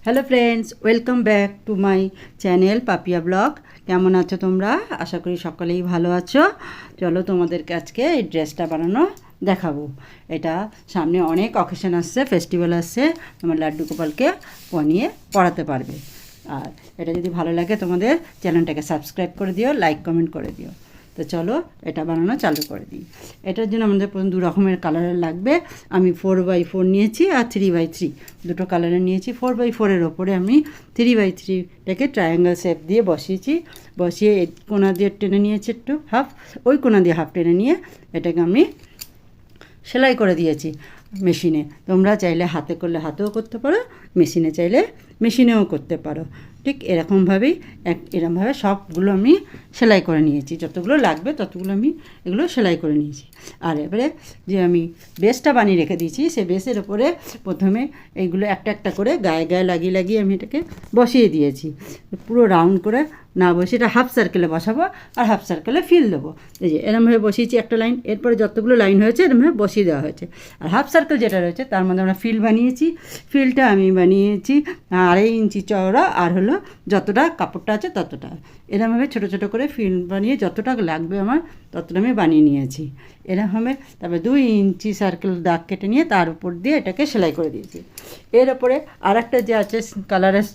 Hello friends, welcome back to my channel Papiya blog. কেমন আছো তোমরা? আশা করি সকলেই ভালো আছো। চলো তোমাদেরকে আজকে এই ড্রেসটা বানানো দেখাবো। এটা সামনে অনেক অকেশন আসছে, ফেস্টিভ্যাল আসছে, তোমার লাড্ডু গোপালকে বানিয়ে পড়াতে পারবে। আর এটা যদি ভালো লাগে তোমাদের চ্যানেলটাকে সাবস্ক্রাইব করে দিও, লাইক কমেন্ট করে দিও। তো চলো এটা বানানো চালু করে দিই। এটার জন্য আমাদের প্রথম দু রকমের কালারের লাগবে। আমি 4x4 নিয়েছি আর 3x3 দুটো কালারের নিয়েছি। 4x4-এর ওপরে আমি 3x3টাকে ট্রায়াঙ্গেল শেপ দিয়ে বসিয়ে কোনা দিয়ে টেনে নিয়েছি একটু হাফ, ওই কোনা দিয়ে হাফ টেনে নিয়ে এটাকে আমি সেলাই করে দিয়েছি মেশিনে। তোমরা চাইলে হাতে করলে হাতেও করতে পারো, মেশিনে চাইলে মেশিনেও করতে পারো। ঠিক এরকমভাবেই এরকমভাবে সবগুলো আমি সেলাই করে নিয়েছি। যতগুলো লাগবে ততগুলো আমি এগুলো সেলাই করে নিয়েছি। আর এবারে যে আমি বেসটা বানিয়ে রেখে দিয়েছি, সেই বেসের ওপরে প্রথমে এইগুলো একটা একটা করে গায়ে গায়ে লাগিয়ে লাগিয়ে আমি এটাকে বসিয়ে দিয়েছি। পুরো রাউন্ড করে না বসে এটা হাফ সার্কেলে বসাবো আর হাফ সার্কেলে ফিল দেবো। এই যে এরমভাবে বসিয়েছি একটা লাইন, এরপরে যতগুলো লাইন হয়েছে এরমভাবে বসিয়ে দেওয়া হয়েছে। আর হাফ সার্কেল যেটা রয়েছে তার মধ্যে আমরা ফিল বানিয়েছি। ফিলটা আমি বানিয়েছি 2.5 ইঞ্চি চওড়া, আর হলো যতটা কাপড়টা আছে ততটা। এরমভাবে ছোটো ছোটো করে ফিল বানিয়ে যতটা লাগবে আমার ততটা আমি বানিয়ে নিয়েছি। এরকমভাবে তারপরে 2 ইঞ্চি সার্কেল দাগ কেটে নিয়ে তার উপর দিয়ে এটাকে সেলাই করে দিয়েছি। এর ওপরে আর একটা যে আছে কালারের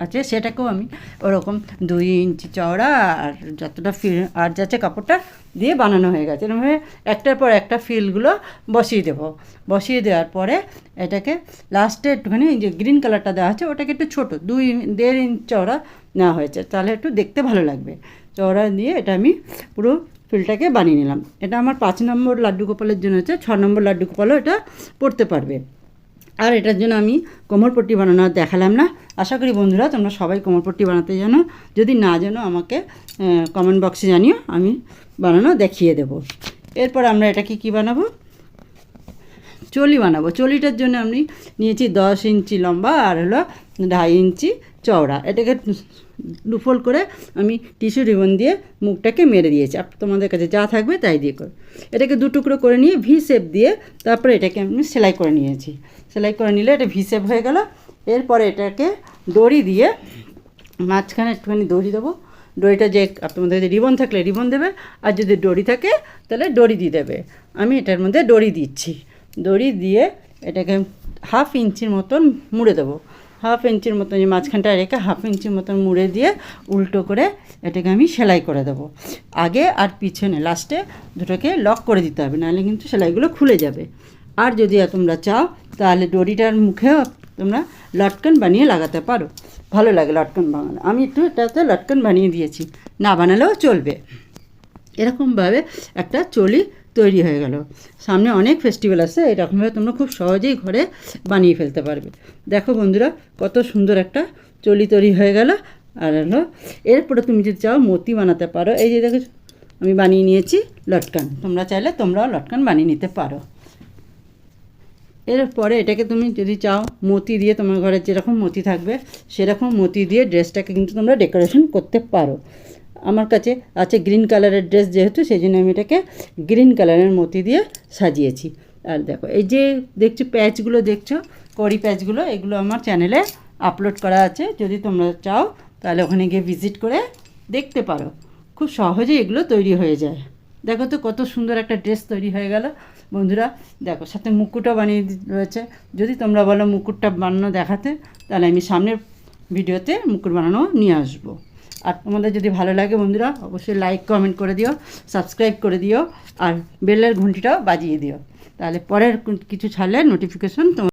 আছে সেটাকেও আমি ওরকম 2 ইঞ্চি চওড়া আর যতটা ফিল আর যাচ্ছে কাপড়টা দিয়ে বানানো হয়ে গেছে। এরকমভাবে একটার পর একটা ফিলগুলো বসিয়ে দেবো। বসিয়ে দেওয়ার পরে এটাকে লাস্টে একটুখানি যে গ্রিন কালারটা দেওয়া আছে ওটাকে একটু ছোটো 2.5 ইঞ্চ চওড়া নেওয়া হয়েছে, তাহলে একটু দেখতে ভালো লাগবে। চওড়া দিয়ে এটা আমি পুরো ফিলটাকে বানিয়ে নিলাম। এটা আমার 5 নম্বর লাড্ডু গোপালের জন্য হচ্ছে, 6 নম্বর লাড্ডু গোপালও এটা পড়তে পারবে। আর এটার জন্য আমি কোমরপট্টি বানানো দেখালাম না। আশা করি বন্ধুরা তোমরা সবাই কোমরপট্টি বানাতে জানো। যদি না জানো আমাকে কমেন্ট বক্সে জানিও, আমি বানানো দেখিয়ে দেবো। এরপর আমরা এটা কি বানাবো, চলি বানাবো। চলিটার জন্য আমি নিয়েছি 10 ইঞ্চি লম্বা আর হলো 2.5 ইঞ্চি চওড়া। এটাকে দুফোল্ড করে আমি টিস্যু রিবন দিয়ে মুখটাকে মেরে দিয়েছি। তোমাদের কাছে যা থাকবে তাই দিয়ে করো। এটাকে 2 টুকরো করে নিয়ে ভি শেপ দিয়ে তারপরে এটাকে আমি সেলাই করে নিয়েছি। সেলাই করে নিলে এটা ভি শেপ হয়ে গেল। এরপরে এটাকে দড়ি দিয়ে মাঝখানে একটুখানি দড়ি দেবো। দড়িটা যে তোমাদের যদি রিবন থাকলে রিবন দেবে, আর যদি দড়ি থাকে তাহলে দড়ি দিয়ে দেবে। আমি এটার মধ্যে দড়ি দিচ্ছি। দড়ি দিয়ে এটাকে 1/2 ইঞ্চির মতন মুড়ে দেবো। 1/2 ইঞ্চির মতন যে মাঝখানটা রেখে 1/2 ইঞ্চির মতন মুড়ে দিয়ে উল্টো করে এটাকে আমি সেলাই করে দেবো। আগে আর পিছনে লাস্টে দুটোকে লক করে দিতে হবে, নাহলে কিন্তু সেলাইগুলো খুলে যাবে। আর যদি তোমরা চাও তাহলে দড়িটার মুখেও তোমরা লটকন বানিয়ে লাগাতে পারো, ভালো লাগে লটকন বানালে। আমি একটু এটাতে লটকন বানিয়ে দিয়েছি, না বানালেও চলবে। এরকমভাবে একটা চলি তৈরি হয়ে গেল। সামনে অনেক ফেস্টিভ্যাল আছে, এরকমভাবে তোমরা খুব সহজেই ঘরে বানিয়ে ফেলতে পারবে। দেখো বন্ধুরা কত সুন্দর একটা চলি তৈরি হয়ে গেল। আর হলো এরপরে তুমি যদি চাও মতি বানাতে পারো। এই যে দেখো আমি বানিয়ে নিয়েছি লটকন, তোমরা চাইলে তোমরাও লটকন বানিয়ে নিতে পারো। এরপরে এটাকে তুমি যদি চাও মতি দিয়ে, তোমার ঘরে যেরকম মতি থাকবে সেরকম মতি দিয়ে ড্রেসটাকে কিন্তু তোমরা ডেকোরেশন করতে পারো। আমার কাছে আছে গ্রিন কালারের ড্রেস, যেহেতু সেই জন্য আমি এটাকে গ্রিন কালারের মতি দিয়ে সাজিয়েছি। আর দেখো এই যে দেখছো প্যাচগুলো, দেখছো কড়ি প্যাচগুলো, এগুলো আমার চ্যানেলে আপলোড করা আছে। যদি তোমরা চাও তাহলে ওখানে গিয়ে ভিজিট করে দেখতে পারো। খুব সহজেই এগুলো তৈরি হয়ে যায়। দেখো তো কত সুন্দর একটা ড্রেস তৈরি হয়ে গেল বন্ধুরা। দেখো সাথে মুকুটও বানিয়ে রয়েছে। যদি তোমরা বলো মুকুটটা বানানো দেখাতে, তাহলে আমি সামনের ভিডিওতে মুকুট বানানো নিয়ে আসবো। আর তোমাদের যদি ভালো লাগে বন্ধুরা অবশ্যই লাইক কমেন্ট করে দিও, সাবস্ক্রাইব করে দিও, আর বেলের ঘন্টিটাও বাজিয়ে দিও, তাহলে পরের কিছু ছাড়লে নোটিফিকেশন তোমার